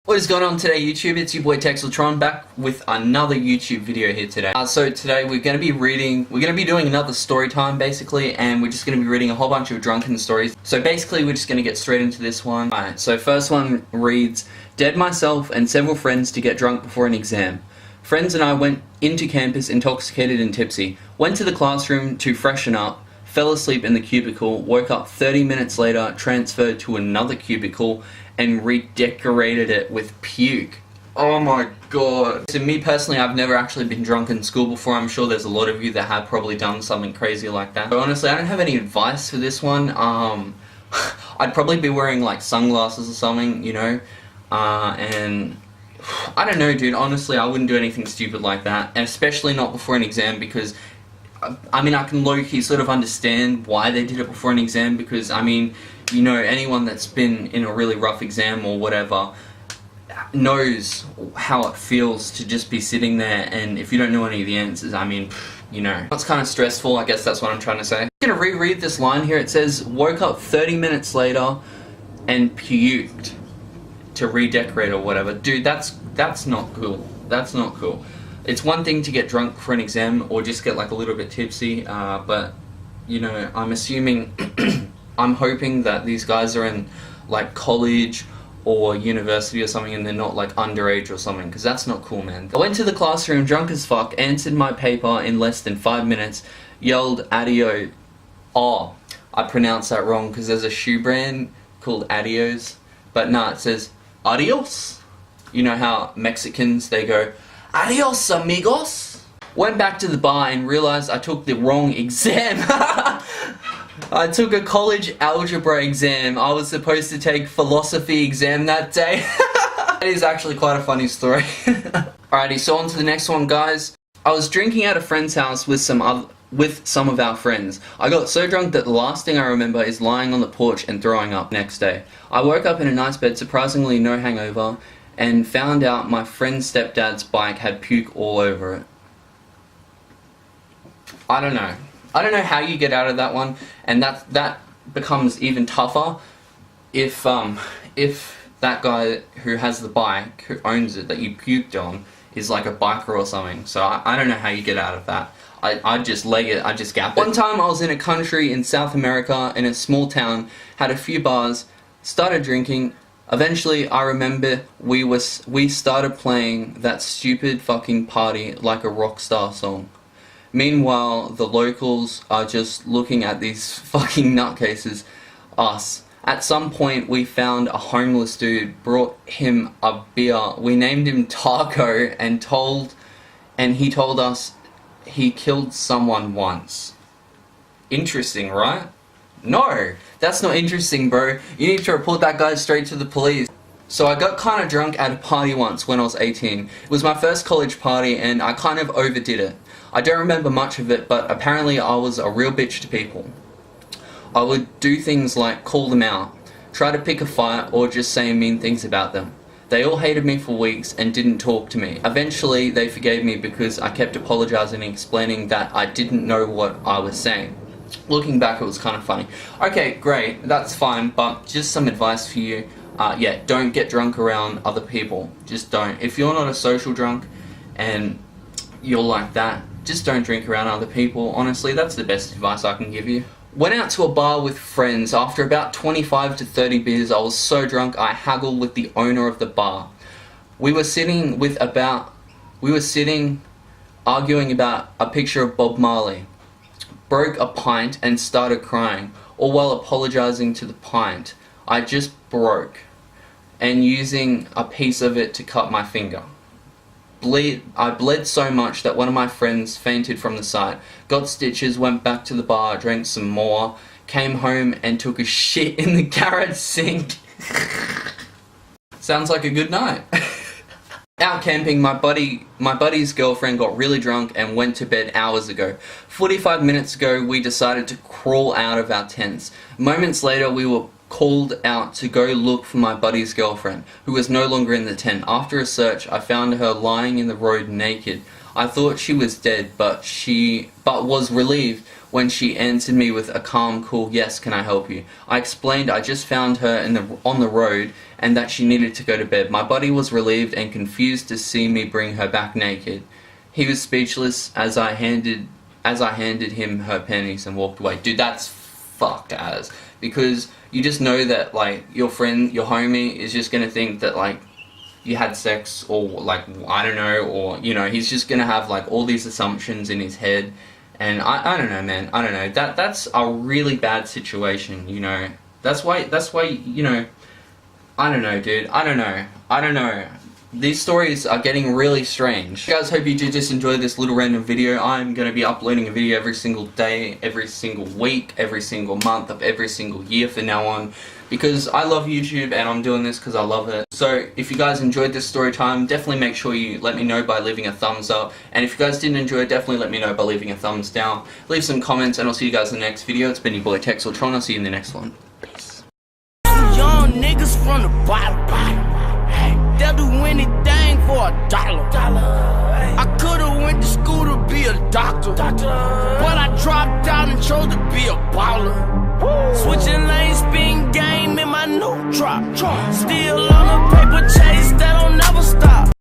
What is going on today, YouTube? It's your boy Texeltron back with another YouTube video here today. So today we're going to be doing another story time basically, and we're just going to be reading a whole bunch of drunken stories. So basically we're just going to get straight into this one. Alright, so first one reads, Dead myself and several friends to get drunk before an exam. Friends and I went into campus intoxicated and tipsy, went to the classroom to freshen up, fell asleep in the cubicle, woke up 30 minutes later, transferred to another cubicle, and redecorated it with puke. Oh my god. So me personally, I've never actually been drunk in school before. I'm sure there's a lot of you that have probably done something crazy like that. But honestly, I don't have any advice for this one. I'd probably be wearing like sunglasses or something, you know, and I don't know, dude. Honestly, I wouldn't do anything stupid like that, and especially not before an exam, because I mean, I can low-key sort of understand why they did it before an exam, because, I mean, you know, anyone that's been in a really rough exam or whatever knows how it feels to just be sitting there, and if you don't know any of the answers, I mean, you know. It's kind of stressful, I guess that's what I'm trying to say. I'm gonna reread this line here. It says, woke up 30 minutes later and puked to redecorate or whatever. Dude, that's not cool. That's not cool. It's one thing to get drunk for an exam or just get like a little bit tipsy, but, you know, I'm assuming, I'm hoping that these guys are in like college or university or something and they're not like underage or something, because that's not cool, man. I went to the classroom drunk as fuck, answered my paper in less than 5 minutes, yelled Adio. Oh, I pronounced that wrong because there's a shoe brand called Adios, but nah, it says Adios. You know how Mexicans, they go, Adios, amigos. Went back to the bar and realized I took the wrong exam. I took a college algebra exam. I was supposed to take philosophy exam that day. That is actually quite a funny story. Alrighty, so on to the next one, guys. I was drinking at a friend's house with some of our friends. I got so drunk that the last thing I remember is lying on the porch and throwing up next day. I woke up in a nice bed, surprisingly no hangover, and found out my friend's stepdad's bike had puke all over it. I don't know. I don't know how you get out of that one, and that becomes even tougher if that guy who has the bike, who owns it, that you puked on, is like a biker or something. So I don't know how you get out of that. I just leg it, I just gap it. One time I was in a country in South America, in a small town, had a few bars, started drinking. Eventually, I remember we started playing that stupid fucking party like a rock star song. Meanwhile, the locals are just looking at these fucking nutcases, us. At some point, we found a homeless dude, brought him a beer. We named him Taco and he told us he killed someone once. Interesting, right? No, that's not interesting, bro. You need to report that guy straight to the police. So I got kind of drunk at a party once when I was 18. It was my first college party and I kind of overdid it. I don't remember much of it, but apparently I was a real bitch to people. I would do things like call them out, try to pick a fight, or just say mean things about them. They all hated me for weeks and didn't talk to me. Eventually they forgave me because I kept apologizing and explaining that I didn't know what I was saying. Looking back, it was kind of funny. Okay, great, that's fine, but just some advice for you. Yeah, don't get drunk around other people. Just don't. If you're not a social drunk and you're like that, just don't drink around other people. Honestly, that's the best advice I can give you. Went out to a bar with friends. After about 25 to 30 beers, I was so drunk I haggled with the owner of the bar. We were sitting arguing about a picture of Bob Marley. Broke a pint and started crying, all while apologizing to the pint I just broke and using a piece of it to cut my finger. I bled so much that one of my friends fainted from the sight, got stitches, went back to the bar, drank some more, came home and took a shit in the garage sink. Sounds like a good night. Out camping, my buddy's girlfriend got really drunk and went to bed hours ago. 45 minutes ago, we decided to crawl out of our tents. Moments later, we were called out to go look for my buddy's girlfriend, who was no longer in the tent. After a search, I found her lying in the road naked. I thought she was dead, but was relieved when she answered me with a calm, cool, "Yes, can I help you?" I explained I just found her on the road and that she needed to go to bed. My buddy was relieved and confused to see me bring her back naked. He was speechless as I handed him her panties and walked away. Dude, that's fucked as, because you just know that, like, your friend, your homie is just gonna think that, like, you had sex, or, like, I don't know, or, you know, he's just gonna have, like, all these assumptions in his head. And I don't know, man. I don't know. That's a really bad situation, you know. That's why, you know, I don't know, dude. I don't know. These stories are getting really strange. Guys, hope you did just enjoy this little random video. I'm going to be uploading a video every single day, every single week, every single month of every single year from now on. Because I love YouTube and I'm doing this because I love it. So if you guys enjoyed this story time, definitely make sure you let me know by leaving a thumbs up. And if you guys didn't enjoy it, definitely let me know by leaving a thumbs down. Leave some comments and I'll see you guys in the next video. It's been your boy Texeltron. I'll see you in the next one. Peace. Young niggas from the bottom. They'll do anything for $1. I could've went to school to be a doctor, but I dropped out and chose to be a baller. Switching lanes, spin game in my new drop. Still on a paper chase that don't never